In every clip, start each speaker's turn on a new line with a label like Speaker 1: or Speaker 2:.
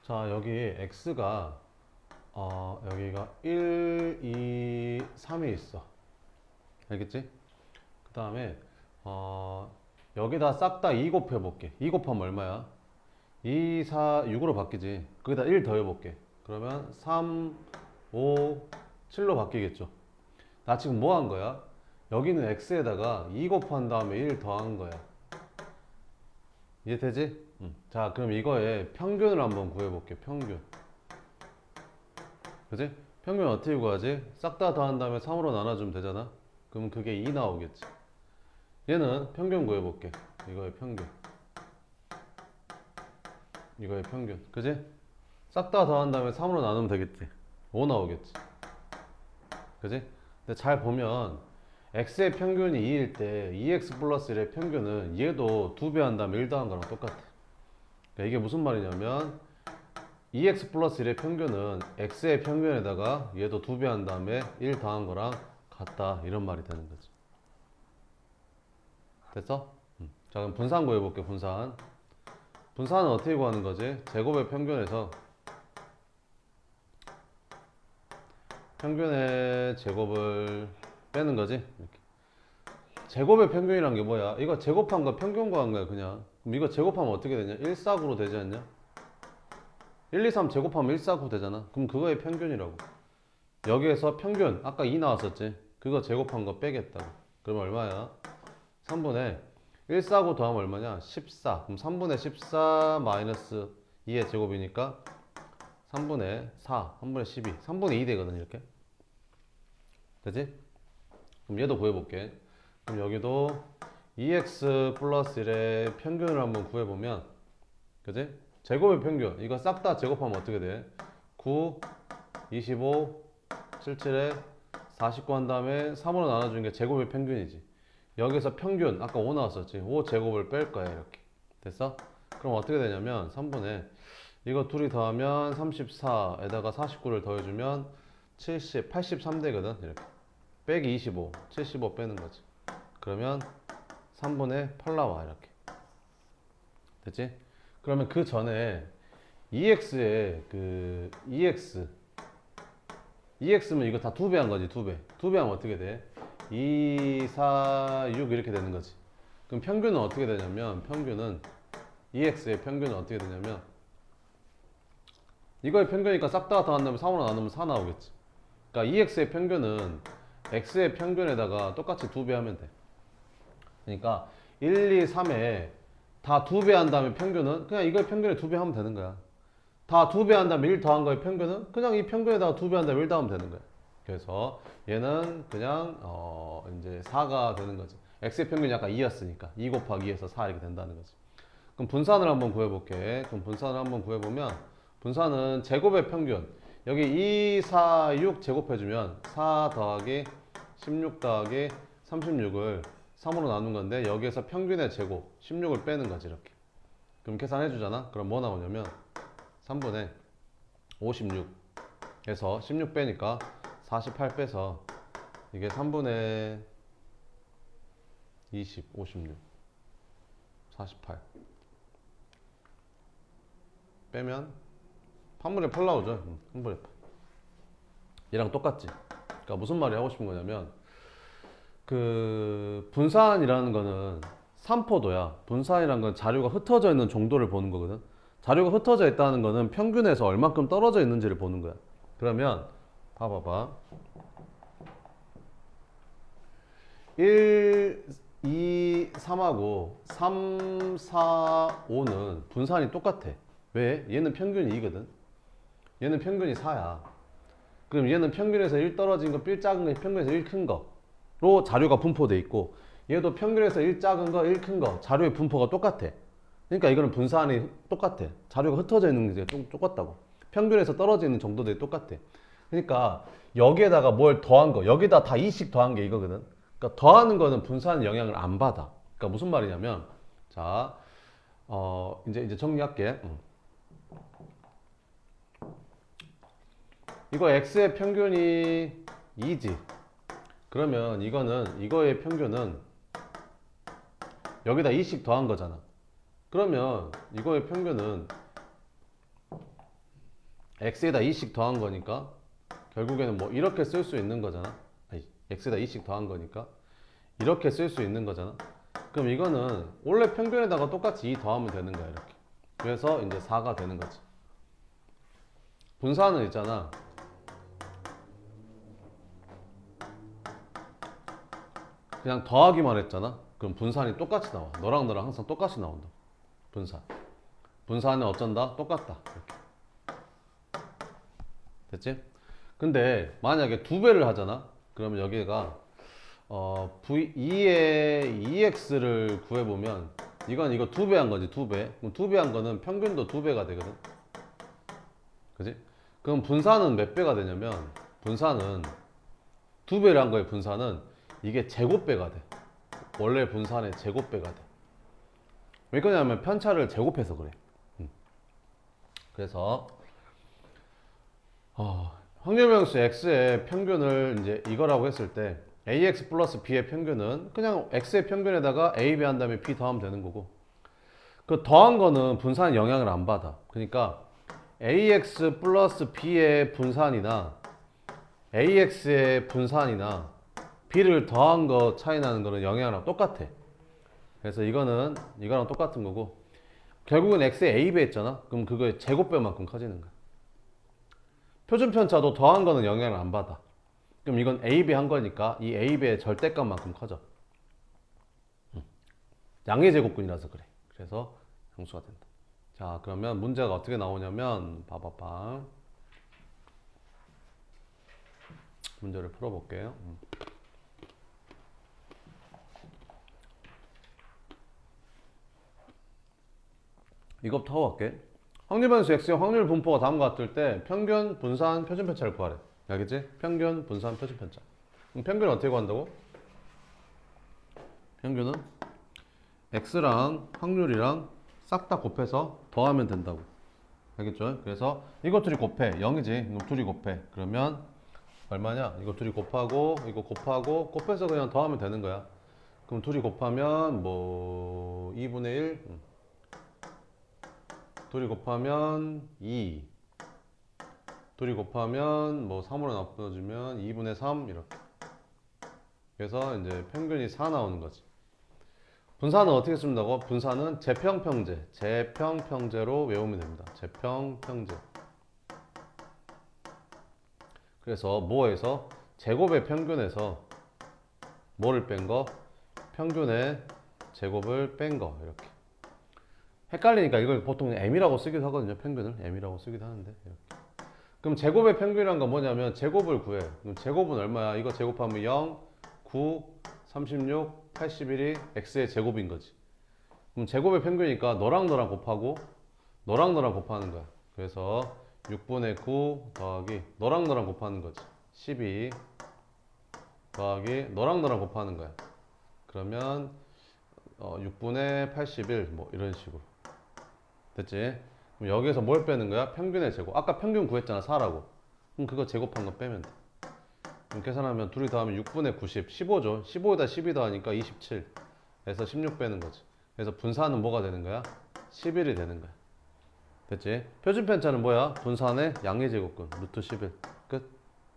Speaker 1: 자, 여기 x가 여기가 1, 2, 3이 있어. 알겠지? 그 다음에 여기다 싹 다 2 곱해볼게. 2 곱하면 얼마야? 2, 4, 6으로 바뀌지. 거기다 1 더해볼게. 그러면 3, 5, 7로 바뀌겠죠. 나 지금 뭐 한 거야? 여기는 x에다가 2 곱한 다음에 1 더한 거야. 이해되지? 자, 그럼 이거의 평균을 한번 구해볼게. 평균. 그지? 평균 어떻게 구하지? 싹 다 더한 다음에 3으로 나눠주면 되잖아. 그럼 그게 2 나오겠지. 얘는 평균 구해볼게. 이거의 평균. 이거의 평균. 그지? 싹 다 더한 다음에 3으로 나누면 되겠지. 5 나오겠지. 그지? 근데 잘 보면 x의 평균이 2일 때 2x 플러스 1의 평균은 얘도 2배 한 다음에 1 더한 거랑 똑같아. 그러니까 이게 무슨 말이냐면 2x 플러스 1의 평균은 x의 평균에다가 얘도 2배 한 다음에 1 더한 거랑 같다. 이런 말이 되는 거지. 됐어? 자, 그럼 분산 구해볼게. 분산. 분산은 어떻게 구하는 거지? 제곱의 평균에서 평균의 제곱을 빼는 거지. 이렇게. 제곱의 평균이란 게 뭐야? 이거 제곱한 거 평균 구한 거야 그냥. 그럼 이거 제곱하면 어떻게 되냐? 149로 되지 않냐? 1, 2, 3 제곱하면 149 되잖아. 그럼 그거의 평균이라고. 여기에서 평균 아까 2 나왔었지? 그거 제곱한 거 빼겠다고. 그럼 얼마야? 3분의 149 더하면 얼마냐? 14. 그럼 3분의 14 마이너스 2의 제곱이니까 3분의 4, 3분의 12, 3분의 2 되거든 이렇게. 되지? 그럼 얘도 구해볼게. 그럼 여기도 2x 플러스 1의 평균을 한번 구해보면, 그지? 제곱의 평균 이거 싹 다 제곱하면 어떻게 돼? 9, 25, 77에 49 한 다음에 3으로 나눠주는 게 제곱의 평균이지. 여기서 평균 아까 5 나왔었지. 5 제곱을 뺄 거야 이렇게. 됐어? 그럼 어떻게 되냐면 3분의 이거 둘이 더하면 34에다가 49를 더해주면 70, 83 되거든 이렇게. 빼기 25, 75 빼는 거지. 그러면 3분의 8 나와 이렇게. 됐지? 그러면 그 전에 2x에 그 2x면 이거 다 2배 한 거지. 2배. 2배 하면 어떻게 돼? 2, 4, 6 이렇게 되는 거지. 그럼 평균은 어떻게 되냐면 평균은 2x의 평균은 어떻게 되냐면 이거의 평균이니까 싹 다 더한 다음에 3으로 나누면 4 나오겠지. 그러니까 2x의 평균은 x의 평균에다가 똑같이 2배 하면 돼. 그러니까 1, 2, 3에 다 2배 한 다음에 평균은 그냥 이거의 평균에 2배 하면 되는 거야. 다 2배 한 다음에 1 더한 거의 평균은 그냥 이 평균에다가 2배 한 다음에 1 더하면 되는 거야. 그래서 얘는 그냥 이제 4가 되는 거지. x의 평균이 아까 2였으니까 2 곱하기 2에서 4 이렇게 된다는 거지. 그럼 분산을 한번 구해볼게. 그럼 분산을 한번 구해보면 분산은 제곱의 평균 여기 2, 4, 6 제곱해주면 4 더하기 16 더하기 36을 3으로 나눈 건데 여기에서 평균의 제곱 16을 빼는 거지 이렇게. 그럼 계산해 주잖아. 그럼 뭐 나오냐면 3분의 56에서 16 빼니까 48 빼서 이게 3분의 20, 56, 48 빼면 3분의 8 나오죠. 3분의 8. 얘랑 똑같지. 그러니까 무슨 말이 하고 싶은 거냐면 그 분산이라는 거는 산포도야. 분산이라는 건 자료가 흩어져 있는 정도를 보는 거거든. 자료가 흩어져 있다는 거는 평균에서 얼마큼 떨어져 있는지를 보는 거야. 그러면 봐봐봐. 1, 2, 3하고 3, 4, 5는 분산이 똑같아. 왜? 얘는 평균이 2거든. 얘는 평균이 4야. 그럼 얘는 평균에서 1 떨어진 거, 1 작은 거, 평균에서 1 큰 거로 자료가 분포돼 있고 얘도 평균에서 1 작은 거, 1 큰 거 자료의 분포가 똑같아. 그러니까 이거는 분산이 똑같아. 자료가 흩어져 있는 게 똑같다고. 평균에서 떨어져 있는 정도들이 똑같아. 그러니까 여기에다가 뭘 더한 거, 여기다 다 2씩 더한 게 이거거든. 그러니까 더하는 거는 분산 영향을 안 받아. 그러니까 무슨 말이냐면, 자, 이제 정리할게. 이거 x의 평균이 2지. 그러면 이거의 평균은 여기다 2씩 더한 거잖아. 그러면 이거의 평균은 x에다 2씩 더한 거니까 결국에는 뭐 이렇게 쓸 수 있는 거잖아. 아니, x에다 2씩 더한 거니까 이렇게 쓸 수 있는 거잖아. 그럼 이거는 원래 평균에다가 똑같이 2 더하면 되는 거야, 이렇게. 그래서 이제 4가 되는 거지. 분산은 있잖아. 그냥 더하기만 했잖아. 그럼 분산이 똑같이 나와. 너랑 너랑 항상 똑같이 나온다. 분산. 분산은 어쩐다? 똑같다. 이렇게. 됐지? 근데 만약에 두 배를 하잖아. 그러면 여기가 V2의 2x를 구해보면 이건 이거 두 배 한 거지, 두 배. 그럼 두 배 한 거는 평균도 두 배가 되거든. 그지? 그럼 분산은 몇 배가 되냐면 분산은 두 배를 한 거예요. 분산은 이게 제곱배가 돼. 원래 분산의 제곱배가 돼. 왜 그러냐면 편차를 제곱해서 그래. 그래서 확률명수 x의 평균을 이제 이거라고 했을 때 ax 플러스 b의 평균은 그냥 x의 평균에다가 a b 한 다음에 b 더하면 되는 거고, 그 더한 거는 분산 영향을 안 받아. 그러니까 ax 플러스 b의 분산이나 ax의 분산이나 b를 더한 거 차이 나는 거는 영향이랑 똑같아. 그래서 이거는 이거랑 똑같은 거고, 결국은 x의 a배 했잖아. 그럼 그거의 제곱배만큼 커지는 거야. 표준 편차도 더한 거는 영향을 안 받아. 그럼 이건 a배 한 거니까 이 a배의 절대값만큼 커져. 양의 제곱근이라서 그래. 그래서 함수가 된다. 자, 그러면 문제가 어떻게 나오냐면 봐봐봐. 문제를 풀어볼게요. 이거부터 하고 갈게. 확률변수 x의 확률 분포가 다음과 같을 때 평균, 분산, 표준 편차를 구하래. 알겠지? 평균, 분산, 표준 편차. 그럼 평균은 어떻게 구한다고? 평균은 x랑 확률이랑 싹 다 곱해서 더하면 된다고. 알겠죠? 그래서 이거 둘이 곱해. 0이지? 그럼 둘이 곱해. 그러면 얼마냐? 이거 둘이 곱하고 이거 곱하고 곱해서 그냥 더하면 되는 거야. 그럼 둘이 곱하면 뭐 2분의 1, 둘이 곱하면 2, 둘이 곱하면 뭐 3으로 나눠주면 2분의 3 이렇게. 그래서 이제 평균이 4 나오는 거지. 분산은 어떻게 쓴다고? 분산은 재평평제, 재평평제로 외우면 됩니다. 재평평제. 그래서 뭐에서? 제곱의 평균에서 뭐를 뺀 거? 평균의 제곱을 뺀 거. 이렇게. 헷갈리니까 이걸 보통 m이라고 쓰기도 하거든요. 평균을 m이라고 쓰기도 하는데 이렇게. 그럼 제곱의 평균이란 건 뭐냐면 제곱을 구해. 그럼 제곱은 얼마야? 이거 제곱하면 0, 9, 36, 81이 x의 제곱인 거지. 그럼 제곱의 평균이니까 너랑 너랑 곱하고 너랑 너랑 곱하는 거야. 그래서 6분의 9 더하기 너랑 너랑 곱하는 거지. 12 더하기 너랑 너랑 곱하는 거야. 그러면 6분의 81 뭐 이런 식으로. 됐지? 그럼 여기에서 뭘 빼는 거야? 평균의 제곱. 아까 평균 구했잖아, 4라고. 그럼 그거 제곱한 거 빼면 돼. 그럼 계산하면 둘이 더하면 6분의 90, 15죠. 15에다 12 더하니까 27. 그래서 16 빼는 거지. 그래서 분산은 뭐가 되는 거야? 11이 되는 거야. 됐지? 표준 편차는 뭐야? 분산의 양의 제곱근, 루트 11. 끝.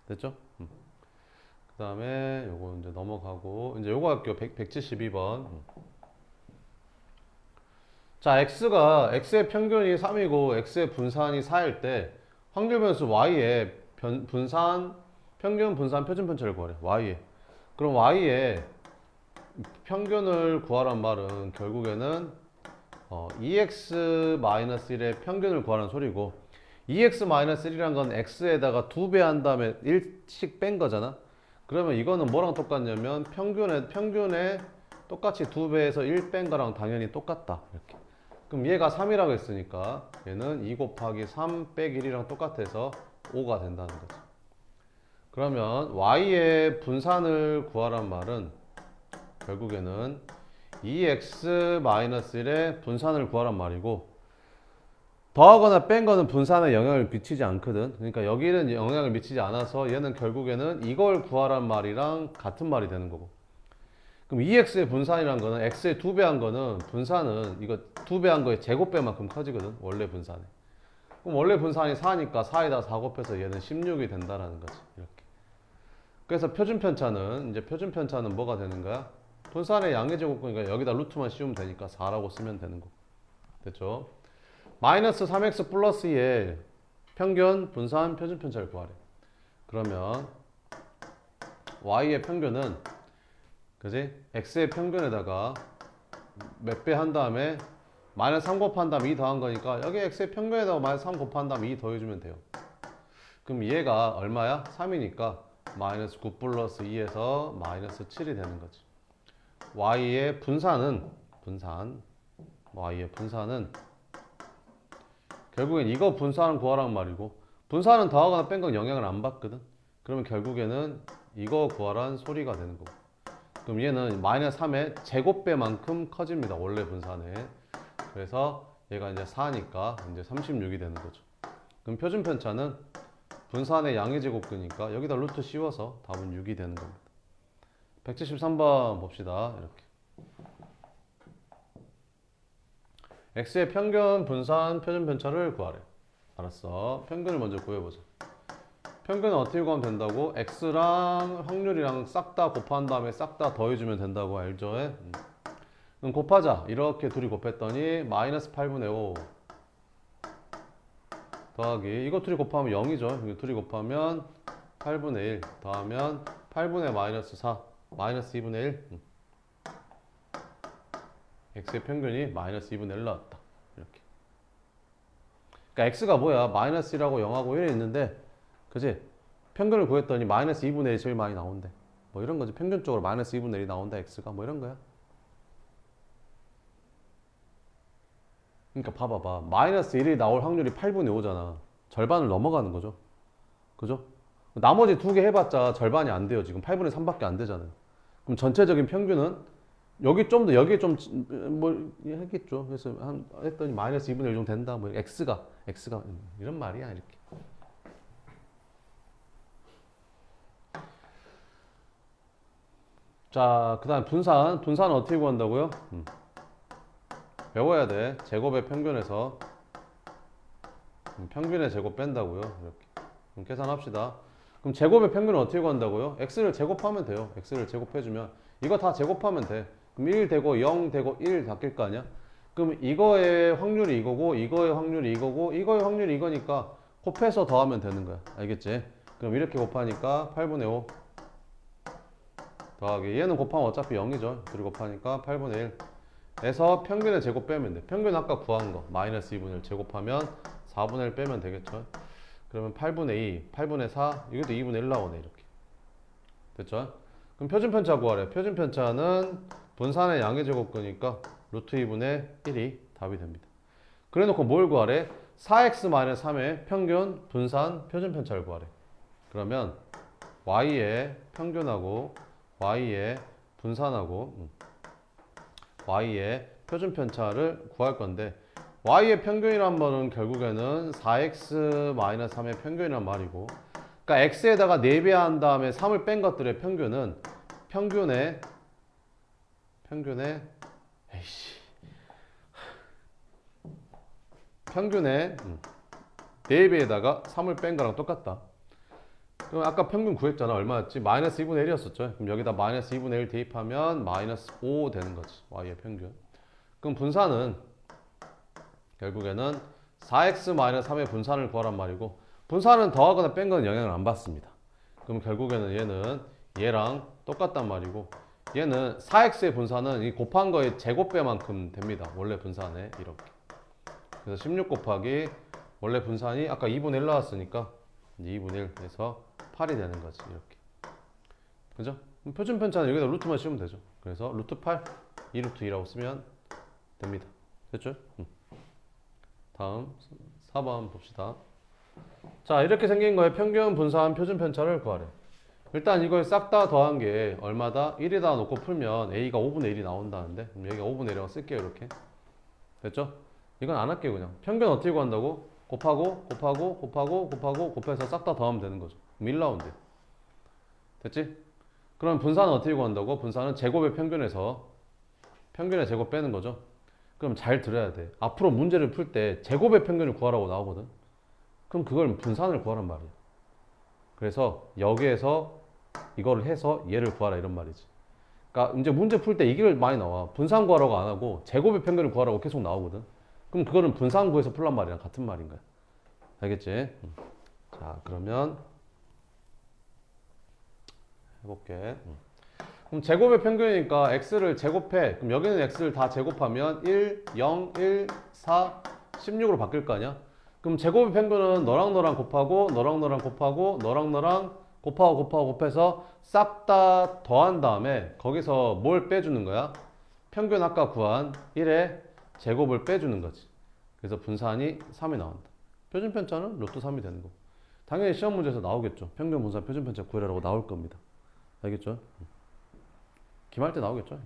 Speaker 1: 됐죠? 그 다음에 요거 이제 넘어가고, 이제 요거 할게요. 172번. 자, x의 평균이 3이고 x의 분산이 4일 때 확률 변수 y의 분산, 평균, 분산, 표준 편차를 구하래. y에. 그럼 y의 평균을 구하란 말은 결국에는 2x-1의 평균을 구하는 소리고, 2x-1이란 건 x에다가 2배 한 다음에 1씩 뺀 거잖아. 그러면 이거는 뭐랑 똑같냐면 평균에 똑같이 2배에서 1 뺀 거랑 당연히 똑같다. 이렇게. 그럼 얘가 3이라고 했으니까 얘는 2 곱하기 3 빼기 1이랑 똑같아서 5가 된다는 거지. 그러면 y의 분산을 구하란 말은 결국에는 2x-1의 분산을 구하란 말이고, 더하거나 뺀 거는 분산에 영향을 미치지 않거든. 그러니까 여기는 영향을 미치지 않아서 얘는 결국에는 이걸 구하란 말이랑 같은 말이 되는 거고. 그럼 2x의 분산이란 거는 x의 2배 한 거는 분산은 이거 2배 한 거의 제곱배만큼 커지거든. 원래 분산에. 그럼 원래 분산이 4니까 4에다 4 곱해서 얘는 16이 된다라는 거지. 이렇게. 그래서 표준 편차는 이제 표준 편차는 뭐가 되는 거야? 분산의 양의 제곱이니까 여기다 루트만 씌우면 되니까 4라고 쓰면 되는 거. 됐죠? 마이너스 3x 플러스 2의 평균 분산 표준 편차를 구하래. 그러면 y의 평균은 그지? x의 평균에다가 몇 배 한 다음에 마이너스 3 곱한 다음에 2 더한 거니까 여기 x의 평균에다가 마이너스 3 곱한 다음에 2 더해주면 돼요. 그럼 얘가 얼마야? 3이니까 마이너스 9 플러스 2에서 마이너스 7이 되는 거지. y의 분산은 y의 분산은 결국엔 이거 분산을 구하란 말이고, 분산은 더하거나 뺀 건 영향을 안 받거든. 그러면 결국에는 이거 구하란 소리가 되는 거고. 그럼 얘는 마이너스 3의 제곱배만큼 커집니다. 원래 분산에. 그래서 얘가 이제 4니까 이제 36이 되는 거죠. 그럼 표준 편차는 분산의 양의 제곱근이니까 여기다 루트 씌워서 답은 6이 되는 겁니다. 173번 봅시다. 이렇게. x의 평균 분산 표준 편차를 구하래. 알았어. 평균을 먼저 구해보자. 평균은 어떻게 구하면 된다고? x랑 확률이랑 싹 다 곱한 다음에 싹 다 더해주면 된다고 알죠? 그럼 곱하자. 이렇게 둘이 곱했더니 마이너스 8분의 5 더하기 이거 둘이 곱하면 0이죠. 둘이 곱하면 8분의 1 더하면 8분의 마이너스 4 마이너스 2분의 1 x의 평균이 마이너스 2분의 1 나왔다. 이렇게. 그러니까 x가 뭐야? 마이너스 1하고 0하고 1이 있는데 그지? 평균을 구했더니 마이너스 2분의 1이 제일 많이 나온대. 뭐 이런 거지. 평균적으로 마이너스 2분의 1이 나온다 x가 뭐 이런 거야. 그러니까 봐봐봐. 마이너스 1이 나올 확률이 8분의 5잖아. 절반을 넘어가는 거죠. 그죠? 나머지 두 개 해봤자 절반이 안 돼요. 지금 8분의 3밖에 안 되잖아요. 그럼 전체적인 평균은 여기 좀 더 여기 좀 뭐 했겠죠. 그래서 했더니 마이너스 2분의 1 정도 된다. 뭐 x가 이런 말이야 이렇게. 자, 그다음 분산은 어떻게 구한다고요? 외워야 돼. 제곱의 평균에서 평균의 제곱 뺀다고요. 이렇게. 그럼 계산합시다. 그럼 제곱의 평균은 어떻게 구한다고요? x를 제곱하면 돼요. x를 제곱해주면 이거 다 제곱하면 돼. 그럼 1 되고 0 되고 1 바뀔 거 아니야? 그럼 이거의 확률이 이거고 이거의 확률이 이거고 이거의 확률이 이거니까 곱해서 더하면 되는 거야. 알겠지? 그럼 이렇게 곱하니까 8분의 5 더하기 얘는 곱하면 어차피 0이죠. 둘이 곱하니까 8분의 1 에서 평균의 제곱 빼면 돼. 평균 아까 구한 거 마이너스 2분의 1 제곱하면 4분의 1 빼면 되겠죠. 그러면 8분의 2, 8분의 4 이것도 2분의 1 나오네. 이렇게. 됐죠? 그럼 표준 편차 구하래. 표준 편차는 분산의 양의 제곱근이니까 루트 2분의 1이 답이 됩니다. 그래 놓고 뭘 구하래? 4x-3의 평균 분산 표준 편차를 구하래. 그러면 y의 평균하고 y의 분산하고 y의 표준 편차를 구할 건데 y의 평균이란 말은 결국에는 4x-3의 평균이란 말이고, 그러니까 x에다가 4배 한 다음에 3을 뺀 것들의 평균은 평균의 평균의 4배에다가 3을 뺀 거랑 똑같다. 그럼 아까 평균 구했잖아. 얼마였지? 마이너스 2분의 1이었었죠. 그럼 여기다 마이너스 2분의 1 대입하면 마이너스 5 되는 거지. y의 평균. 그럼 분산은 결국에는 4x-3의 분산을 구하란 말이고, 분산은 더하거나 뺀 건 영향을 안 받습니다. 그럼 결국에는 얘는 얘랑 똑같단 말이고, 얘는 4x의 분산은 이 곱한 거의 제곱배만큼 됩니다. 원래 분산에 이렇게. 그래서 16 곱하기 원래 분산이 아까 2분의 1 나왔으니까 2분의 1에서 8이 되는 거지. 이렇게. 그죠? 표준 편차는 여기다 루트만 씌우면 되죠. 그래서 루트 8, 2루트 2라고 쓰면 됩니다. 됐죠? 다음 4번 봅시다. 자, 이렇게 생긴 거에 평균 분산 표준 편차를 구하래. 일단 이걸 싹 다 더한 게 얼마다? 1에다 놓고 풀면 a가 5분의 1이 나온다는데, 그럼 여기가 5분의 1이라고 쓸게요. 이렇게. 됐죠? 이건 안 할게요. 그냥 평균 어떻게 구한다고? 곱해서 싹 다 더하면 되는 거죠. 그럼 1 나온대. 됐지? 그럼 분산은 어떻게 구한다고? 분산은 제곱의 평균에서 평균의 제곱 빼는 거죠. 그럼 잘 들어야 돼. 앞으로 문제를 풀 때 제곱의 평균을 구하라고 나오거든. 그럼 그걸 분산을 구하란 말이야. 그래서 여기에서 이거를 해서 얘를 구하라 이런 말이지. 그러니까 이제 문제 풀 때 이게 많이 나와. 분산 구하라고 안 하고 제곱의 평균을 구하라고 계속 나오거든. 그럼 그거는 분산 구해서 풀란 말이랑 같은 말인 거야. 알겠지? 자, 그러면 해볼게. 그럼 제곱의 평균이니까 x를 제곱해. 그럼 여기는 x를 다 제곱하면 1, 0, 1, 4, 16으로 바뀔 거 아니야? 그럼 제곱의 평균은 너랑 너랑 곱하고 너랑 너랑 곱하고 너랑 너랑 곱하고 곱해서 싹 다 더한 다음에 거기서 뭘 빼주는 거야? 평균 아까 구한 1의 제곱을 빼주는 거지. 그래서 분산이 3이 나온다. 표준편차는 로또 3이 되는 거고. 당연히 시험 문제에서 나오겠죠. 평균 분산 표준편차 구해라라고 나올 겁니다. 알겠죠? 기말 때 나오겠죠?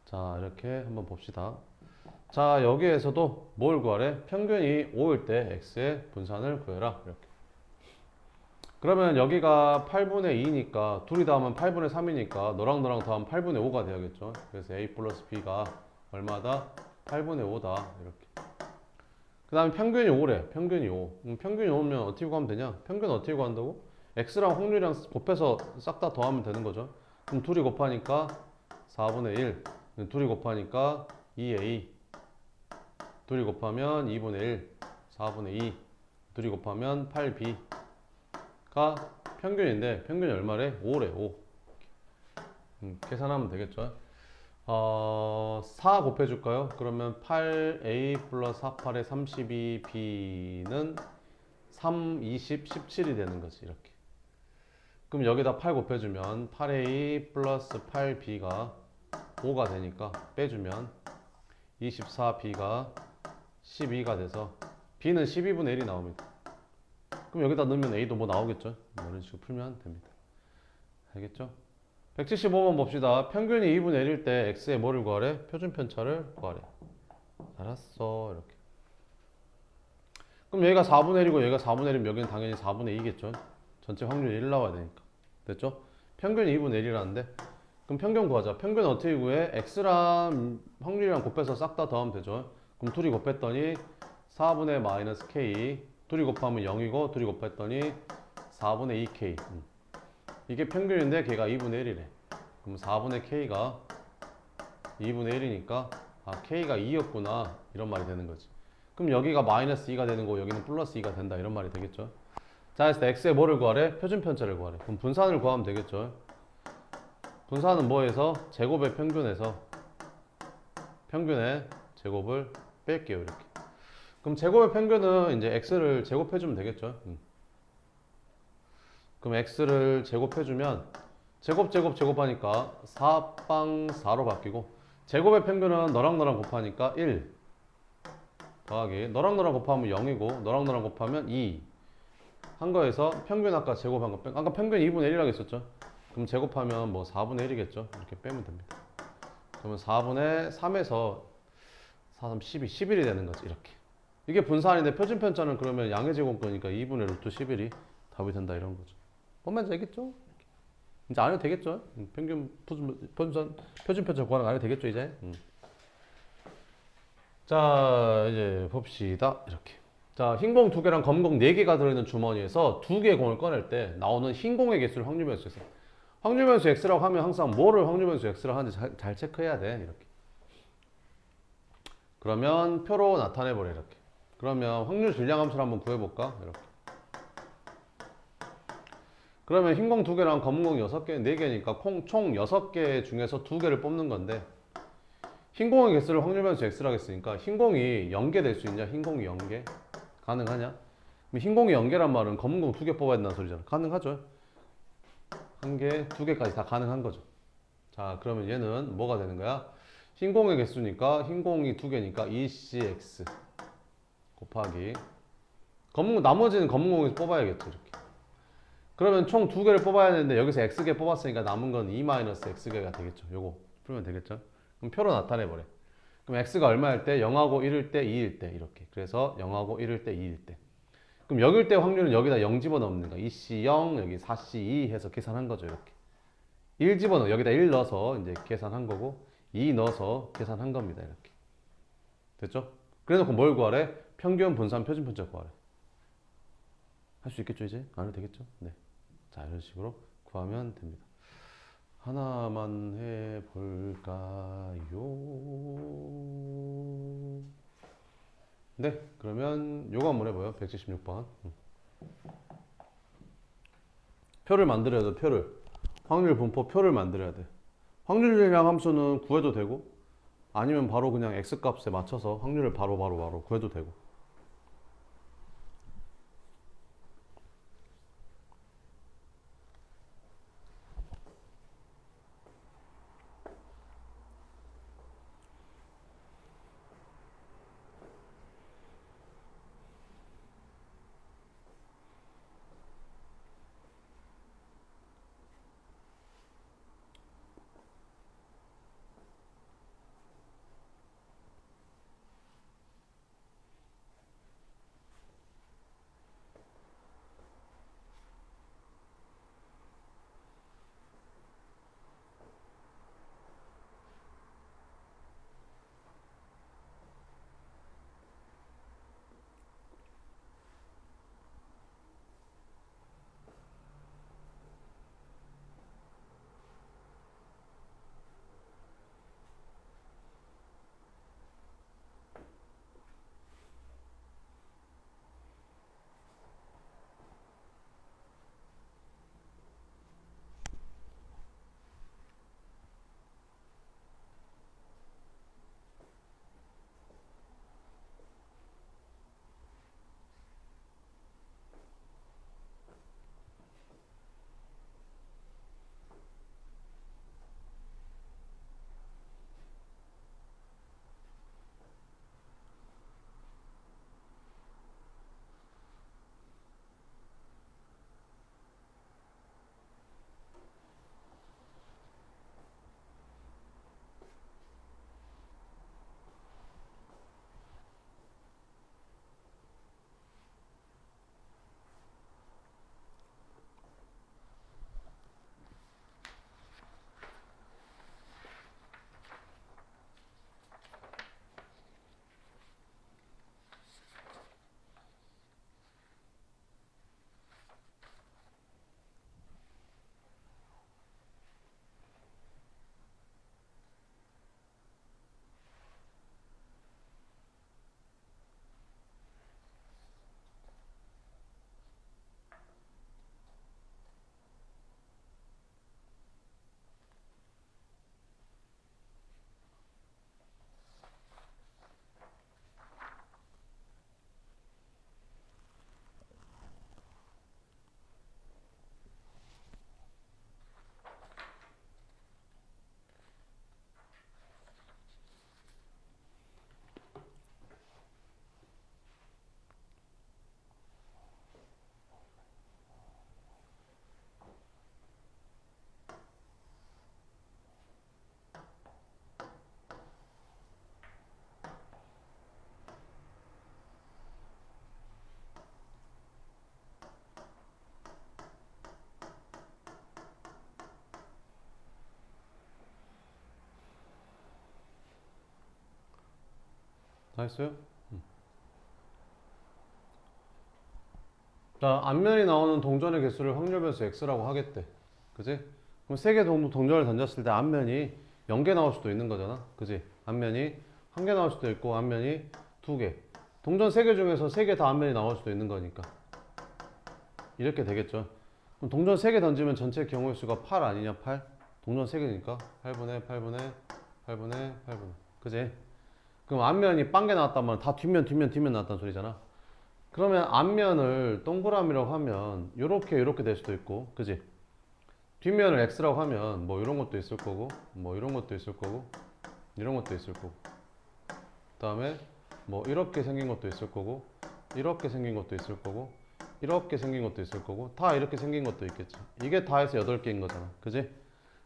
Speaker 1: 자, 이렇게 한번 봅시다. 자, 여기에서도 뭘 구하래? 평균이 5일 때 x의 분산을 구해라. 이렇게. 그러면 여기가 8분의 2니까 둘이 더하면 8분의 3이니까 너랑 너랑 더하면 8분의 5가 돼야겠죠. 그래서 a 플러스 b가 얼마다? 8분의 5다. 이렇게. 그 다음에 평균이 5래. 평균이 5. 평균이 5면 어떻게 구하면 되냐? 평균 어떻게 구한다고? x랑 확률이랑 곱해서 싹 다 더하면 되는 거죠. 그럼 둘이 곱하니까 4분의 1. 둘이 곱하니까 2a. 둘이 곱하면 2분의 1. 4분의 2. 둘이 곱하면 8b가 평균인데 평균이 얼마래? 5래. 5. 계산하면 되겠죠. 4 곱해줄까요? 그러면 8a 플러스 4, 8에 32b는 3, 20, 17이 되는 거지. 이렇게. 그럼 여기다 8 곱해주면 8a 플러스 8b가 5가 되니까 빼주면 24b가 12가 돼서 b는 12분의 1이 나옵니다. 그럼 여기다 넣으면 a도 뭐 나오겠죠? 이런 식으로 풀면 됩니다. 알겠죠? 175번 봅시다. 평균이 2분의 1일 때 x의 뭐를 구하래? 표준편차를 구하래. 알았어. 이렇게. 그럼 여기가 4분의 1이고 여기가 4분의 1이면 여기는 당연히 4분의 2겠죠? 전체 확률이 1 나와야 되니까. 됐죠? 평균이 2분의 1이라는데 그럼 평균 구하자. 평균 어떻게 구해? x랑 확률이랑 곱해서 싹 다 더하면 되죠? 그럼 둘이 곱했더니 4분의 마이너스 k. 둘이 곱하면 0이고 둘이 곱했더니 4분의 2k. 이게 평균인데 걔가 2분의 1이래. 그럼 4분의 k가 2분의 1이니까 아 k가 2였구나 이런 말이 되는 거지. 그럼 여기가 마이너스 2가 되는 거고 여기는 플러스 2가 된다 이런 말이 되겠죠. 자, 그래서 x의 뭐를 구하래? 표준편차를 구하래. 그럼 분산을 구하면 되겠죠. 분산은 뭐에서? 제곱의 평균에서 평균의 제곱을 뺄게요. 이렇게. 그럼 제곱의 평균은 이제 x를 제곱해주면 되겠죠. 그럼 x를 제곱해주면 제곱하니까 4빵 4로 바뀌고 제곱의 평균은 너랑 너랑 곱하니까 1 더하기 너랑 너랑 곱하면 0이고 너랑 너랑 곱하면 2 한 거에서 평균 아까 제곱한 거 아까 평균 2분의 1이라고 했었죠. 그럼 제곱하면 뭐 4분의 1이겠죠. 이렇게 빼면 됩니다. 그러면 4분의 3에서 4, 3, 12, 11이 되는 거지. 이렇게. 이게 분산인데 표준편차는 그러면 양의 제곱거니까 2분의 루트 11이 답이 된다 이런 거죠. 보면 되겠죠? 이제 안 해도 되겠죠? 평균 표준편차 구하는 거 안 해도 되겠죠 이제? 자, 이제 봅시다. 이렇게. 자, 흰 공 2개랑 검은 공 4개가 들어있는 주머니에서 2개의 공을 꺼낼 때 나오는 흰 공의 개수를 확률변수에서 확률변수 x라고 하면 항상 뭐를 확률변수 x라고 하는지 잘 체크해야 돼. 이렇게. 그러면 표로 나타내버려. 이렇게. 그러면 확률 질량함수를 한번 구해볼까? 이렇게. 그러면 흰 공 2개랑 검은 공 6개, 4개니까 총 6개 중에서 2개를 뽑는 건데 흰 공의 개수를 확률변수 x라고 했으니까 흰 공이 0개 될 수 있냐? 흰 공이 0개? 가능하냐? 흰 공이 0개란 말은 검은 공 2개 뽑아야 된다는 소리잖아. 가능하죠? 1개, 2개까지 다 가능한 거죠. 자, 그러면 얘는 뭐가 되는 거야? 흰 공의 개수니까 흰 공이 2개니까 2cx 곱하기 검은 공, 나머지는 검은 공에서 뽑아야겠죠. 이렇게. 그러면 총 2개를 뽑아야 되는데 여기서 x개 뽑았으니까 남은 건 2-x개가 되겠죠. 요거 풀면 되겠죠. 그럼 표로 나타내버려. 그럼 x가 얼마일 때? 0하고 1일 때, 2일 때 이렇게. 그래서 0하고 1일 때, 2일 때. 그럼 0일 때 확률은 여기다 0 집어넣는 거야. 2c0, 여기 4c2 해서 계산한 거죠. 이렇게. 1 집어넣어. 여기다 1 넣어서 이제 계산한 거고 2 넣어서 계산한 겁니다. 이렇게. 됐죠? 그래서 뭘 구하래? 평균 분산 표준편차 구하래. 할 수 있겠죠 이제? 안 해도 되겠죠? 네. 자 이런 식으로 구하면 됩니다. 하나만 해볼까요? 네, 그러면 요거 한번 해봐요. 176번. 표를 만들어야 돼, 표를. 확률 분포 표를 만들어야 돼. 확률이랑 함수는 구해도 되고, 아니면 바로 그냥 x 값에 맞춰서 확률을 바로 구해도 되고. 다 했어요? 자, 앞면이 나오는 동전의 개수를 확률 변수 x라고 하겠대. 그지? 그럼 세 개 동전을 던졌을 때 앞면이 0개 나올 수도 있는 거잖아. 그지? 앞면이 1개 나올 수도 있고 앞면이 2개. 동전 3개 중에서 3개 다 앞면이 나올 수도 있는 거니까. 이렇게 되겠죠. 그럼 동전 3개 던지면 전체 경우의 수가 8 아니냐? 8? 동전 3개니까 8분의 8분의 8분의 8분의. 그지? 그럼 앞면이 빵개 나왔단 말은 다 뒷면 나왔단 소리잖아. 그러면 앞면을 동그라미라고 하면 요렇게 될 수도 있고, 그지? 뒷면을 x라고 하면 뭐 이런 것도 있을 거고, 뭐 이런 것도 있을 거고, 이런 것도 있을 거고, 그다음에 뭐 이렇게 생긴 것도 있을 거고, 이렇게 생긴 것도 있을 거고, 이렇게 생긴 것도 있을 거고, 다 이렇게 생긴 것도 있겠지. 이게 다 해서 8개인 거잖아. 그지?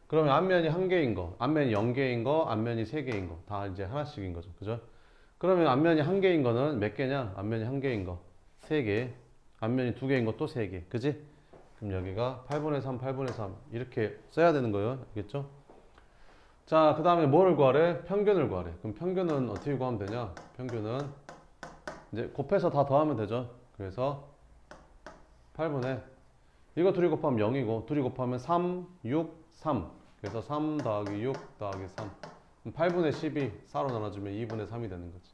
Speaker 1: 그러면 앞면이 1개인 거, 앞면이 0개인 거, 앞면이 3개인 거, 다 이제 하나씩인 거죠. 그죠? 그러면 앞면이 1개인 거는 몇 개냐? 앞면이 1개인 거 3개, 앞면이 2개인 것도 3개. 그지? 그럼 여기가 8분의 3, 8분의 3 이렇게 써야 되는 거예요. 알겠죠? 자, 그 다음에 뭐를 구하래? 평균을 구하래. 그럼 평균은 어떻게 구하면 되냐? 평균은 이제 곱해서 다 더하면 되죠. 그래서 8분의 이거 둘이 곱하면 0이고 둘이 곱하면 3, 6, 3 그래서 3 더하기 6 더하기 3 8분의 10이 4로 나눠주면 2분의 3이 되는 거지.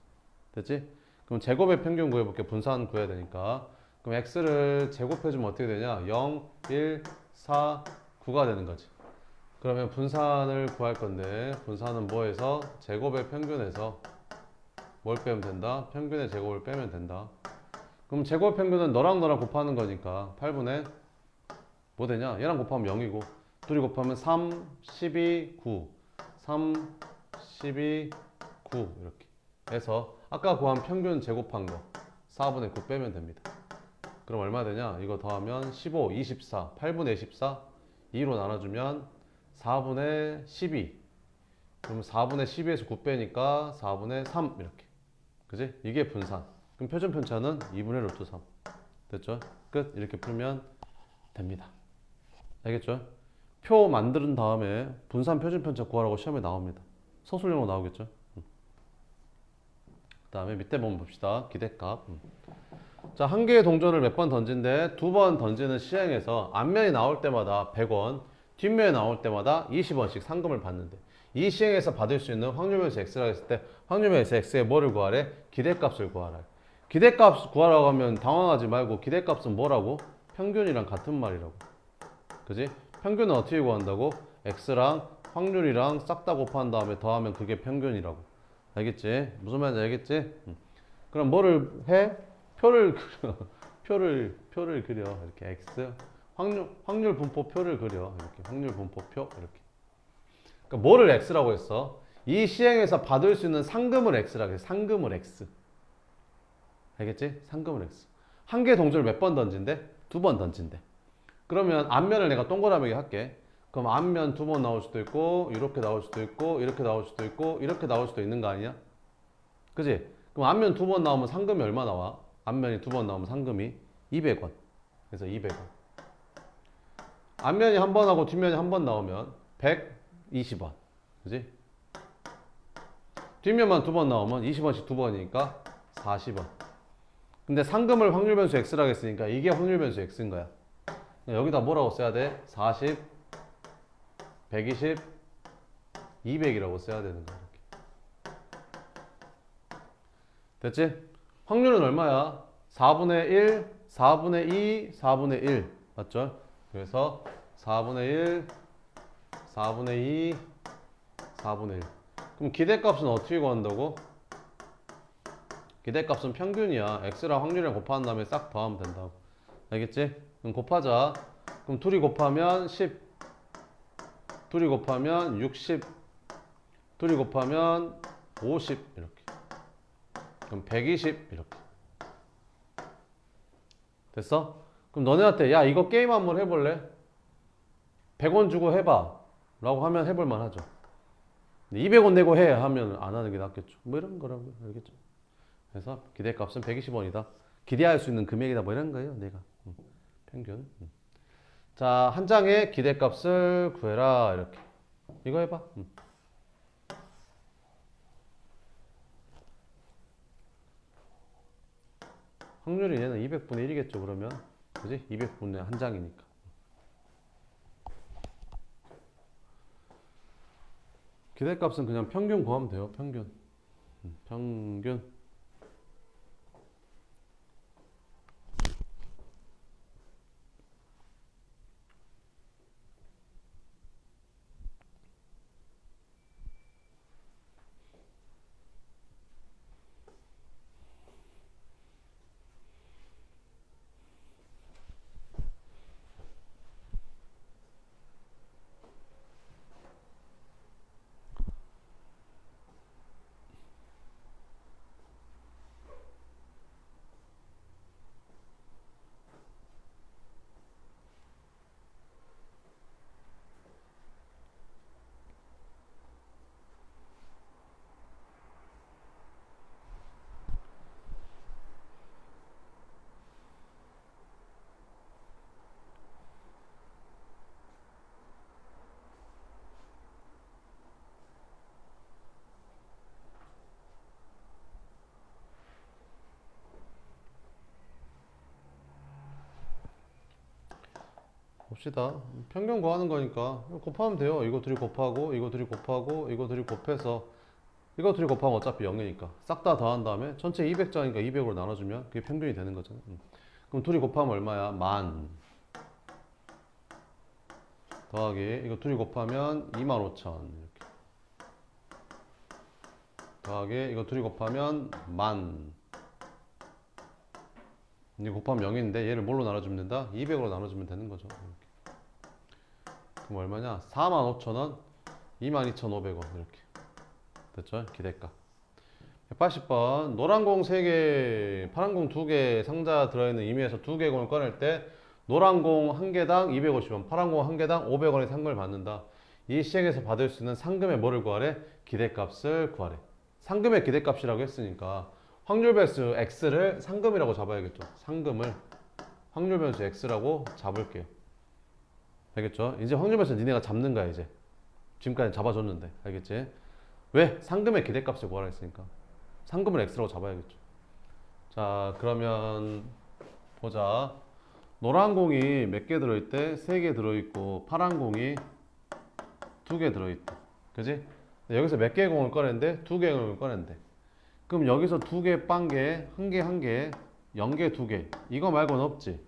Speaker 1: 됐지? 그럼 제곱의 평균 구해볼게. 분산 구해야 되니까. 그럼 x를 제곱해주면 어떻게 되냐? 0, 1, 4, 9가 되는 거지. 그러면 분산을 구할 건데 분산은 뭐에서? 제곱의 평균에서 뭘 빼면 된다? 평균의 제곱을 빼면 된다. 그럼 제곱 평균은 너랑 곱하는 거니까 8분의 뭐 되냐? 얘랑 곱하면 0이고 둘이 곱하면 3, 12, 9 3, 12, 9 이렇게 해서 아까 구한 평균 제곱한 거 4분의 9 빼면 됩니다. 그럼 얼마 되냐? 이거 더하면 15, 24 8분의 14 2로 나눠주면 4분의 12 그럼 4분의 12에서 9 빼니까 4분의 3 이렇게 그지? 이게 분산. 그럼 표준 편차는 2분의 루트 3 됐죠? 끝. 이렇게 풀면 됩니다. 알겠죠? 표 만든 다음에 분산 표준 편차 구하라고 시험에 나옵니다. 서술형으로 나오겠죠? 그 다음에 밑에 보면 봅시다. 기대값. 자, 한 개의 동전을 몇 번 던진데 두 번 던지는 시행에서 앞면이 나올 때마다 100원, 뒷면이 나올 때마다 20원씩 상금을 받는데 이 시행에서 받을 수 있는 확률변수 x라고 했을 때 확률변수 x의 뭐를 구하래? 기대값을 구하라. 기대값 구하라고 하면 당황하지 말고 기대값은 뭐라고? 평균이랑 같은 말이라고. 그지? 평균은 어떻게 구한다고? x랑 확률이랑 싹 다 곱한 다음에 더하면 그게 평균이라고. 알겠지? 무슨 말인지 알겠지? 그럼 뭐를 해? 표를 그려. 표를 그려. 이렇게 x 확률 분포표를 그려. 이렇게 확률 분포표 이렇게. 그러니까 뭐를 x라고 했어? 이 시행에서 받을 수 있는 상금을 x라고 해. 상금을 x. 알겠지? 상금을 x. 한 개 동전을 몇 번 던진대? 두 번 던진대. 그러면 앞면을 내가 동그라미게 할게. 그럼 앞면 두 번 나올 수도 있고 이렇게 나올 수도 있고 이렇게 나올 수도 있고 이렇게 나올 수도 있는 거 아니야? 그지? 그럼 앞면 두 번 나오면 상금이 얼마 나와? 앞면이 두 번 나오면 상금이 200원. 그래서 200원. 앞면이 한 번 하고 뒷면이 한 번 나오면 120원. 그지? 뒷면만 두 번 나오면 20원씩 두 번이니까 40원. 근데 상금을 확률 변수 x라고 했으니까 이게 확률 변수 x인 거야. 여기다 뭐라고 써야 돼? 40, 120, 200이라고 써야 되는 거야. 이렇게. 됐지? 확률은 얼마야? 4분의 1, 4분의 2, 4분의 1. 맞죠? 그래서 4분의 1, 4분의 2, 4분의 1. 그럼 기대값은 어떻게 구한다고? 기대값은 평균이야. x랑 확률이랑 곱한 다음에 싹 더하면 된다고. 알겠지? 그럼 곱하자. 그럼 둘이 곱하면 10, 둘이 곱하면 60, 둘이 곱하면 50 이렇게. 그럼 120 이렇게. 됐어? 그럼 너네한테 야 이거 게임 한번 해볼래? 100원 주고 해봐 라고 하면 해볼만 하죠. 200원 내고 해 하면 안 하는 게 낫겠죠. 뭐 이런 거라고. 알겠죠? 그래서 기대값은 120원이다. 기대할 수 있는 금액이다. 뭐 이런 거예요. 내가. 평균. 자, 한 장의 기대값을 구해라. 이렇게. 이거 해봐. 확률이 얘는 200분의 1이겠죠. 그러면. 그지? 200분의 한 장이니까. 기대값은 그냥 평균 구하면 돼요. 평균. 평균. 봅시다. 평균 구하는 거니까 곱하면 돼요. 이거 둘이 곱하고 이거 둘이 곱하고 이거 둘이 곱해서 이거 둘이 곱하면 어차피 0이니까 싹 다 더한 다음에 전체 200장이니까 200으로 나눠주면 그게 평균이 되는 거잖아. 그럼 둘이 곱하면 얼마야? 만 더하기 이거 둘이 곱하면 25,000 이렇게 더하기 이거 둘이 곱하면 만 이제 곱하면 0인데 얘를 뭘로 나눠주면 된다? 200으로 나눠주면 되는 거죠. 이렇게. 그럼 얼마냐? 45,000원 22,500원 이렇게 됐죠? 기대가 180번 노란 공 3개 파란 공 2개 상자 들어있는 임의에서 2개 공을 꺼낼 때 노란 공 1개당 250원 파란 공 1개당 500원의 상금을 받는다. 이 시행에서 받을 수 있는 상금의 뭐를 구하래? 기대값을 구하래. 상금의 기대값이라고 했으니까 확률 변수 x를 상금이라고 잡아야겠죠. 상금을 확률 변수 x라고 잡을게요. 알겠죠? 이제 확률 변수 니네가 잡는 거야. 이제 지금까지 잡아줬는데 알겠지? 왜? 상금의 기대값을 구하라 했으니까 상금을 x라고 잡아야겠죠. 자 그러면 보자. 노란 공이 몇 개 들어있대? 3개 들어있고 파란 공이 2개 들어있다. 그지? 여기서 몇 개의 공을 꺼낸대? 2개의 공을 꺼낸대. 그럼 여기서 2개 빵개, 1개 1개, 0개 2개 이거 말고는 없지.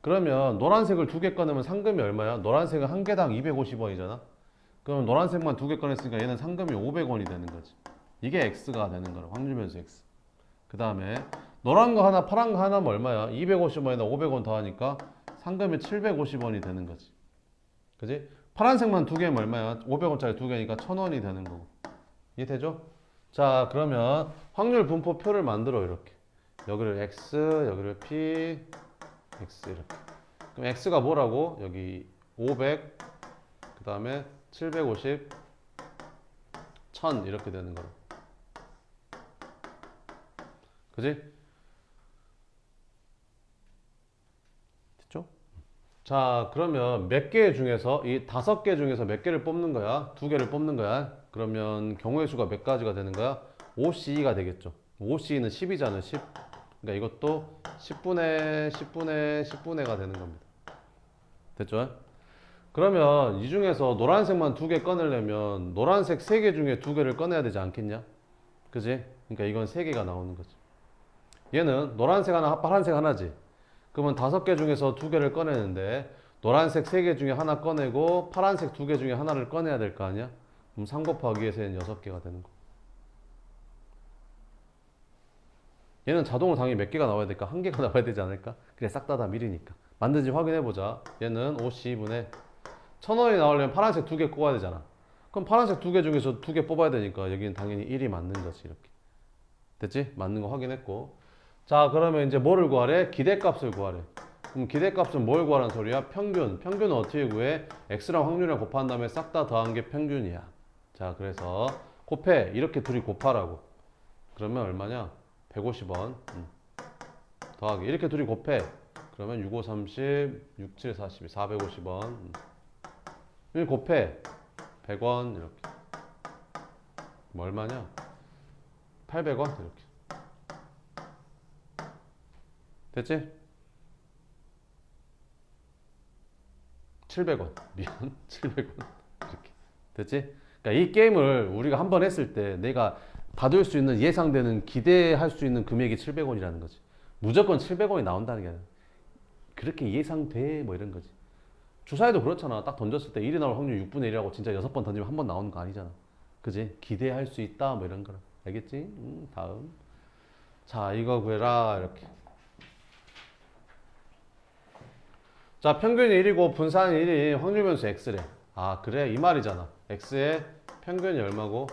Speaker 1: 그러면 노란색을 2개 꺼내면 상금이 얼마야? 노란색은 1개당 250원이잖아. 그럼 노란색만 2개 꺼냈으니까 얘는 상금이 500원이 되는 거지. 이게 x가 되는 거야. 확률 변수 x. 그 다음에 노란 거 하나 파란 거 하나면 얼마야? 250원에다 500원 더하니까 상금이 750원이 되는 거지. 그지? 파란색만 2개면 얼마야? 500원짜리 2개니까 1000원이 되는 거고. 이해되죠? 자 그러면 확률 분포표를 만들어 이렇게. 여기를 x, 여기를 p, x 이렇게. 그럼 x가 뭐라고? 여기 500, 그 다음에 750, 1000 이렇게 되는 거로. 그지? 됐죠? 자 그러면 몇 개 중에서 이 5개 중에서 몇 개를 뽑는 거야? 2개를 뽑는 거야. 그러면 경우의 수가 몇 가지가 되는 거야? 5C가 되겠죠. 5C는 10이잖아 10. 그러니까 이것도 10분의 10분의 10분의가 되는 겁니다. 됐죠? 그러면 이 중에서 노란색만 2개 꺼내려면 노란색 3개 중에 2개를 꺼내야 되지 않겠냐? 그지? 그러니까 이건 3개가 나오는 거지. 얘는 노란색 하나 파란색 하나지. 그러면 5개 중에서 2개를 꺼내는데 노란색 3개 중에 하나 꺼내고 파란색 2개 중에 하나를 꺼내야 될 거 아니야? 그럼 3 곱하기 2에서 얘는 6개가 되는 거. 얘는 자동으로 당연히 몇 개가 나와야 될까? 1개가 나와야 되지 않을까? 그래 싹 다 미리니까. 맞는지 확인해보자. 얘는 5C분의 1000원이 나오려면 파란색 2개 뽑아야 되잖아. 그럼 파란색 2개 중에서 2개 뽑아야 되니까 여기는 당연히 1이 맞는 거지. 이렇게 됐지? 맞는 거 확인했고. 자 그러면 이제 뭐를 구하래? 기대값을 구하래. 그럼 기대값은 뭘 구하라는 소리야? 평균. 평균은 어떻게 구해? x랑 확률이랑 곱한 다음에 싹 다 더한 게 평균이야. 자 그래서 곱해. 이렇게 둘이 곱하라고. 그러면 얼마냐? 150원 더하기 이렇게 둘이 곱해. 그러면 6, 5, 30, 6, 7, 42 450원 이렇게 곱해. 100원 이렇게. 뭐 얼마냐? 800원 이렇게. 됐지? 700원 미안 700원 이렇게 됐지? 그러니까 이 게임을 우리가 한 번 했을 때 내가 받을 수 있는 예상되는 기대할 수 있는 금액이 700원이라는 거지. 무조건 700원이 나온다는 게 아니라 그렇게 예상돼 뭐 이런 거지. 주사위도 그렇잖아. 딱 던졌을 때 1이 나올 확률 6분의 1이라고 진짜 6번 던지면 한 번 나오는 거 아니잖아. 그지? 기대할 수 있다 뭐 이런 거라. 알겠지? 다음. 자 이거 구해라 이렇게. 자 평균이 1이고 분산이 1이 확률 변수 x래. 아 그래 이 말이잖아. x의 평균이 얼마고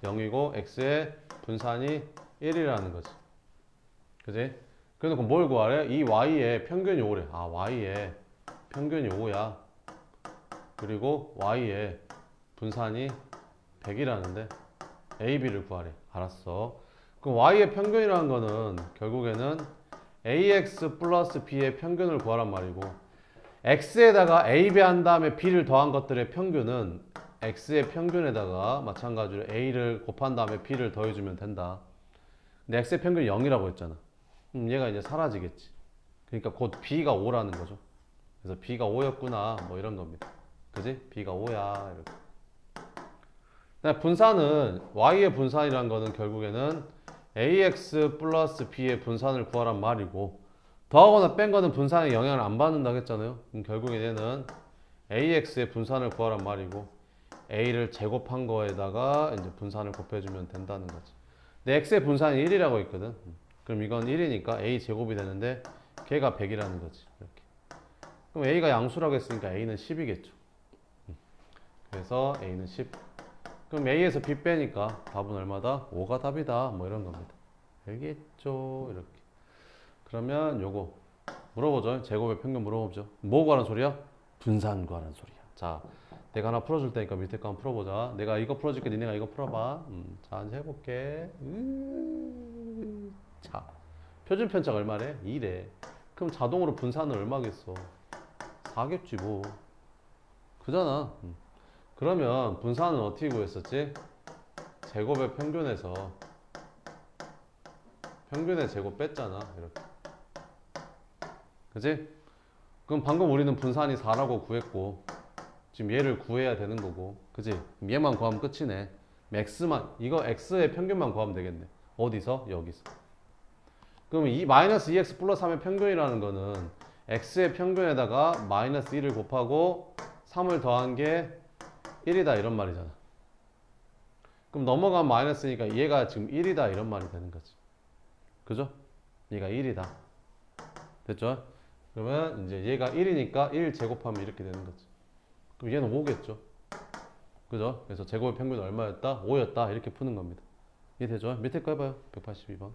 Speaker 1: 0이고 x의 분산이 1이라는 거지. 그지? 그래서 뭘 구하래? 이 y의 평균이 5래. 아 y의 평균이 5야. 그리고 y의 분산이 100이라는데 a, b를 구하래. 알았어. 그럼 y의 평균이라는 거는 결국에는 ax 플러스 b의 평균을 구하란 말이고 x에다가 a, b 한 다음에 b를 더한 것들의 평균은 x의 평균에다가 마찬가지로 a를 곱한 다음에 b를 더해주면 된다. 근데 x의 평균이 0이라고 했잖아. 얘가 이제 사라지겠지. 그러니까 곧 b가 5라는 거죠. 그래서 b가 5였구나 뭐 이런 겁니다. 그지? b가 5야 이렇게. 근데 분산은 y의 분산이란 거는 결국에는 ax 플러스 b의 분산을 구하란 말이고, 더하거나 뺀 거는 분산에 영향을 안 받는다고 했잖아요. 그럼 결국에 얘는 ax의 분산을 구하란 말이고, a를 제곱한 거에다가 이제 분산을 곱해주면 된다는 거지. 근데 x의 분산이 1이라고 있거든. 그럼 이건 1이니까 a 제곱이 되는데 걔가 100이라는 거지. 이렇게. 그럼 a가 양수라고 했으니까 a는 10이겠죠. 그래서 a는 10. 그럼 a에서 b 빼니까 답은 얼마다? 5가 답이다. 뭐 이런 겁니다. 알겠죠? 이렇게. 그러면 요거 물어보죠. 제곱의 평균 물어보죠. 뭐 구하는 소리야? 분산 구하는 소리야. 자, 내가 하나 풀어줄 테니까 밑에 거 한번 풀어보자. 내가 이거 풀어줄게. 니네가 이거 풀어봐. 자, 이제 해볼게. 자, 표준 편차가 얼마래? 2래. 그럼 자동으로 분산은 얼마겠어? 4겠지 뭐. 그잖아. 그러면 분산은 어떻게 구했었지? 제곱의 평균에서 평균의 제곱 뺐잖아. 이렇게. 그지? 그럼 방금 우리는 분산이 4라고 구했고, 지금 얘를 구해야 되는 거고, 그지? 그럼 얘만 구하면 끝이네. x만, 이거 x의 평균만 구하면 되겠네. 어디서? 여기서. 그럼 이 마이너스 2x 플러스 3의 평균이라는 거는 x의 평균에다가 마이너스 1을 곱하고 3을 더한 게 1이다 이런 말이잖아. 그럼 넘어가면 마이너스니까 얘가 지금 1이다 이런 말이 되는 거지. 그죠? 얘가 1이다. 됐죠? 그러면 이제 얘가 1이니까 1 제곱하면 이렇게 되는 거지. 그럼 얘는 5겠죠. 그죠? 그래서 제곱의 평균은 얼마였다? 5였다. 이렇게 푸는 겁니다. 이해되죠? 밑에 거 해봐요. 182번.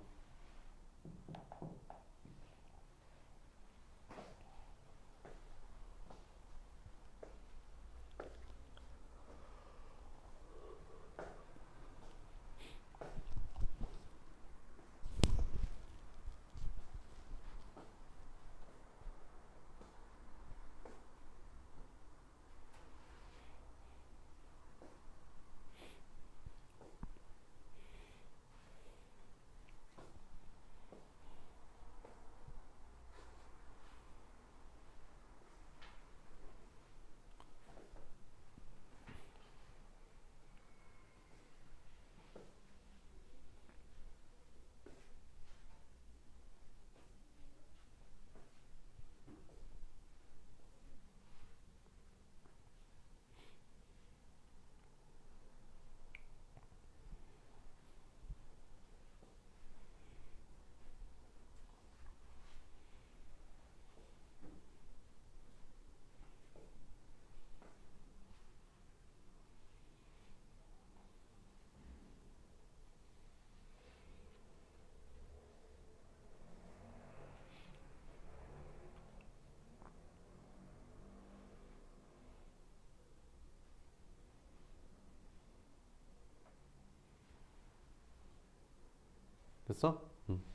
Speaker 1: 됐어?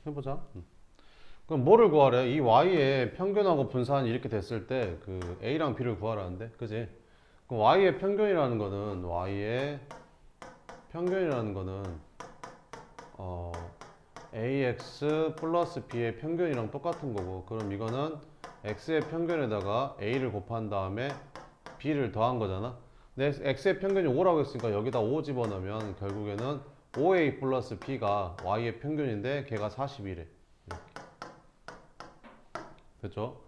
Speaker 1: 해보자. 그럼 뭐를 구하래? 이 y의 평균하고 분산이 이렇게 됐을 때 그 a랑 b를 구하라는데, 그지? 그럼 y의 평균이라는 거는 어, ax 플러스 b의 평균이랑 똑같은 거고, 그럼 이거는 x의 평균에다가 a를 곱한 다음에 b를 더한 거잖아. 근데 x의 평균이 5라고 했으니까 여기다 5 집어넣으면 결국에는 5a 플러스 b가 y의 평균인데 걔가 41에. 됐죠?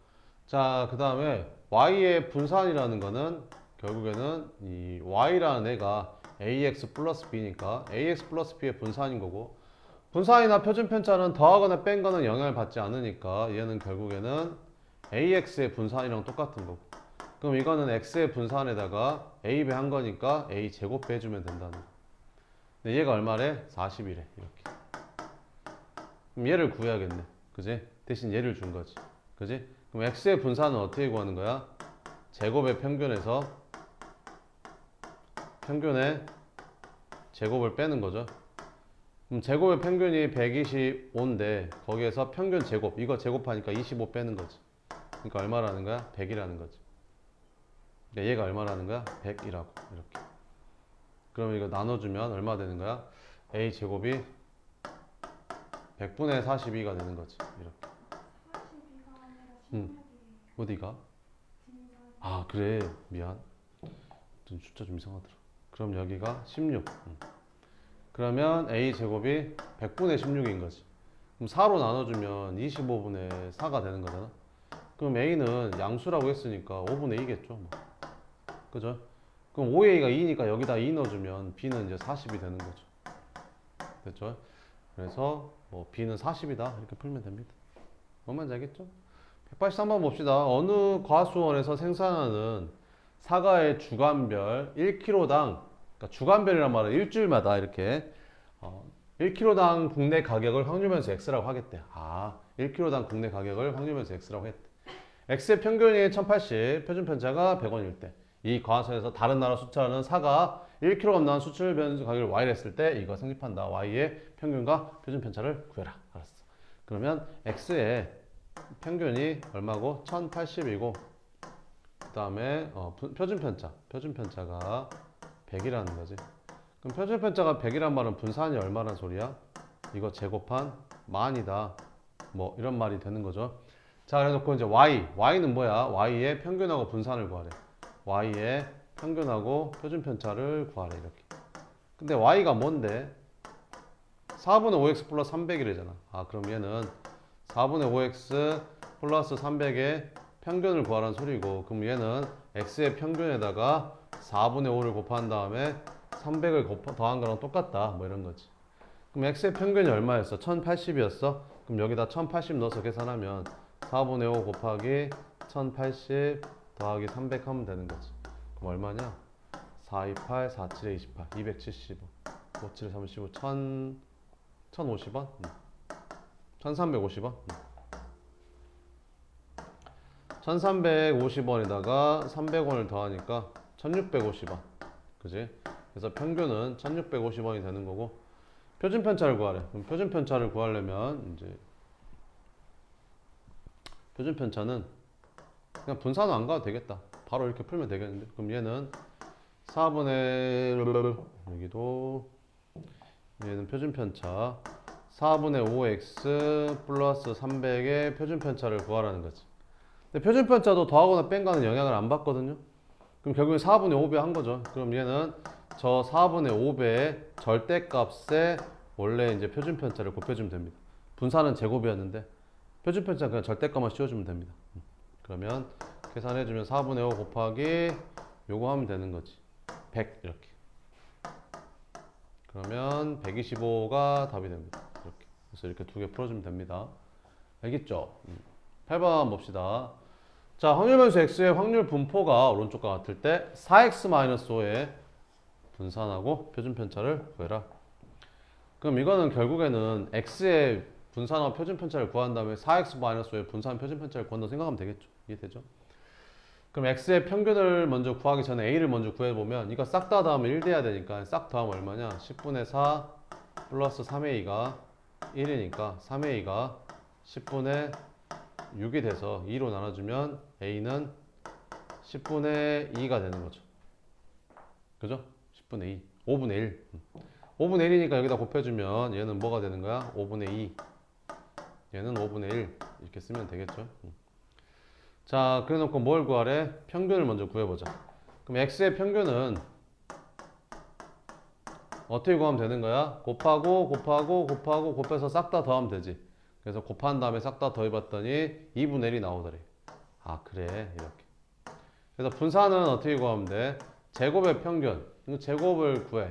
Speaker 1: 자, 그 다음에 y의 분산이라는 거는 결국에는 이 y라는 애가 ax 플러스 b니까 ax 플러스 b의 분산인 거고, 분산이나 표준 편차는 더하거나 뺀 거는 영향을 받지 않으니까 얘는 결국에는 ax의 분산이랑 똑같은 거고, 그럼 이거는 x의 분산에다가 a 배 한 거니까 a 제곱 빼주면 된다는 거. 근데 얘가 얼마래? 40이래. 이렇게. 그럼 얘를 구해야겠네. 그지? 대신 얘를 준 거지. 그지? 그럼 x의 분산은 어떻게 구하는 거야? 제곱의 평균에서 평균의 제곱을 빼는 거죠. 그럼 제곱의 평균이 125인데 거기에서 평균 제곱, 이거 제곱하니까 25 빼는 거지. 그러니까 얼마라는 거야? 100이라는 거지. 그러니까 얘가 얼마라는 거야? 100이라고. 이렇게. 그러면 이거 나눠주면 얼마 되는 거야? a 제곱이 100분의 42가 되는 거지. 이렇게.
Speaker 2: 42가 아니라
Speaker 1: 응.
Speaker 2: 16이에요.
Speaker 1: 어디가? 아 그래 미안. 좀 숫자 좀 이상하더라. 그럼 여기가 16. 그러면 a 제곱이 100분의 16인 거지. 그럼 4로 나눠주면 25분의 4가 되는 거잖아. 그럼 a는 양수라고 했으니까 5분의 2겠죠. 뭐. 그죠? 그럼 5a가 2니까 여기다 2 넣어주면 b는 이제 40이 되는 거죠. 됐죠? 그래서 뭐 b는 40이다 이렇게 풀면 됩니다. 뭔지 알겠죠? 183번 봅시다. 어느 과수원에서 생산하는 사과의 주간별 1kg당, 그러니까 주간별이란 말은 일주일마다 이렇게 1kg당 국내 가격을 확률면수 x라고 하겠대. 아, 1kg당 국내 가격을 확률면수 x라고 했대. x의 평균이 1080, 표준 편차가 100원일 때, 이 과수원에서 다른 나라 수출하는 사과 1kg 나온 수출 변수 가격을 y를 했을 때 이거 성립한다. y의 평균과 표준 편차를 구해라. 알았어. 그러면 x의 평균이 얼마고? 1080이고 그 다음에 표준 편차가 100이라는 거지. 그럼 표준 편차가 100이란 말은 분산이 얼마란 소리야? 이거 제곱한 만이다. 뭐 이런 말이 되는 거죠. 자, 그래놓고 이제 y는 뭐야? y의 평균하고 분산을 구하래. y의 평균하고 표준 편차를 구하래 이렇게. 근데 y가 뭔데? 4분의 5x 플러스 300이래잖아. 아, 그럼 얘는 4분의 5x 플러스 300의 평균을 구하라는 소리고, 그럼 얘는 x의 평균에다가 4분의 5를 곱한 다음에 300을 더한 거랑 똑같다. 뭐 이런 거지. 그럼 x의 평균이 얼마였어? 1080이었어? 그럼 여기다 1080 넣어서 계산하면 4분의 5 곱하기 1080 더하기 300 하면 되는 거지. 그럼 얼마냐? 428, 47에 28, 275, 57, 35, 1050원? 1350원? 1350원에다가 300원을 더하니까 1650원. 그지? 그래서 평균은 1650원이 되는 거고, 표준 편차를 구하래. 그럼 표준 편차를 구하려면 이제 표준 편차는 그냥 분산은 안 가도 되겠다. 바로 이렇게 풀면 되겠는데. 그럼 얘는 4분의 여기도 얘는 표준 편차 4분의 5x 플러스 300의 표준 편차를 구하라는 거지. 근데 표준 편차도 더하거나 뺀거는 영향을 안 받거든요. 그럼 결국엔 4분의 5배 한 거죠. 그럼 얘는 저 4분의 5배의 절대값에 원래 이제 표준 편차를 곱해주면 됩니다. 분산은 제곱이었는데 표준 편차는 그냥 절대값만 씌워주면 됩니다. 그러면 계산해주면 4분의 5 곱하기 요거 하면 되는 거지. 100 이렇게. 그러면 125가 답이 됩니다. 이렇게. 그래서 이렇게 두 개 풀어주면 됩니다. 알겠죠? 8번 봅시다. 자, 확률변수 x의 확률 분포가 오른쪽과 같을 때 4x-5의 분산하고 표준 편차를 구해라. 그럼 이거는 결국에는 x의 분산하고 표준 편차를 구한 다음에 4x-5의 분산 표준 편차를 구한다고 생각하면 되겠죠. 이해되죠? 그럼 x의 평균을 먼저 구하기 전에 a를 먼저 구해보면 이거 싹 다 더하면 1 돼야 되니까 싹 더하면 얼마냐? 10분의 4 플러스 3a가 1이니까 3a가 10분의 6이 돼서 2로 나눠주면 a는 10분의 2가 되는 거죠. 그죠? 10분의 2. 5분의 1. 5분의 1이니까 여기다 곱해주면 얘는 뭐가 되는 거야? 5분의 2. 얘는 5분의 1. 이렇게 쓰면 되겠죠. 자, 그래 놓고 뭘 구하래? 평균을 먼저 구해보자. 그럼 x의 평균은 어떻게 구하면 되는 거야? 곱해서 싹 다 더하면 되지. 그래서 곱한 다음에 싹 다 더해봤더니 2분의 1이 나오더래. 아, 그래. 이렇게. 그래서 분산은 어떻게 구하면 돼? 제곱의 평균. 이거 제곱을 구해.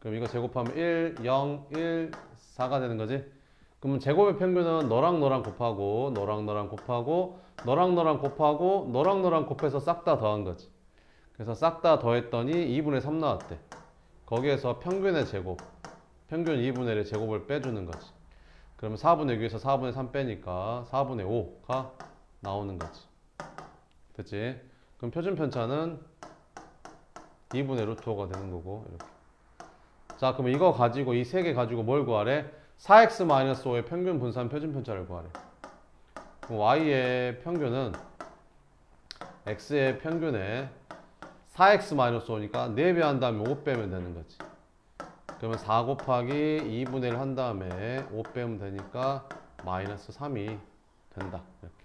Speaker 1: 그럼 이거 제곱하면 1, 0, 1, 4가 되는 거지? 그러면 제곱의 평균은 너랑 곱하고 너랑 곱해서 싹 다 더한 거지. 그래서 싹 다 더했더니 2분의 3 나왔대. 거기에서 평균의 제곱, 평균 2분의 1의 제곱을 빼주는 거지. 그러면 4분의 6에서 4분의 3 빼니까 4분의 5가 나오는 거지. 됐지? 그럼 표준 편차는 2분의 루트 5가 되는 거고 이렇게. 자, 그럼 이거 가지고 이 세 개 가지고 뭘 구하래? 4x-5의 평균 분산 표준 편차를 구하래. 그럼 y의 평균은 x의 평균에 4x-5니까 4배 한 다음에 5 빼면 되는 거지. 그러면 4 곱하기 2분의 1 한 다음에 5 빼면 되니까 마이너스 3이 된다. 이렇게.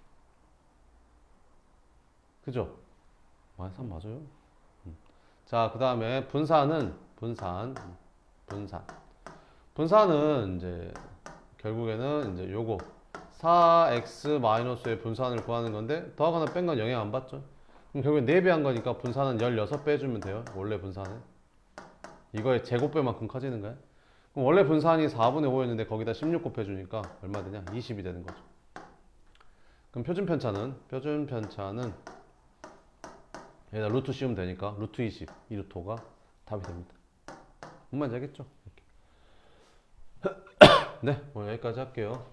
Speaker 1: 그죠? 마이너스 3 맞아요. 자, 그 다음에 분산은 분산은 이제 결국에는 이제 요거 4x-의 분산을 구하는 건데 더하거나 뺀 건 영향 안 받죠. 그럼 결국에 4배 한 거니까 분산은 16 빼주면 돼요. 원래 분산은 이거의 제곱배만큼 커지는 거야. 그럼 원래 분산이 4분의 5였는데 거기다 16 곱해주니까 얼마 되냐? 20이 되는 거죠. 그럼 표준 편차는 여기다 루트 씌우면 되니까 루트 20 이 루트가 답이 됩니다. 뭔 말인지 알겠죠? 네, 오늘 여기까지 할게요.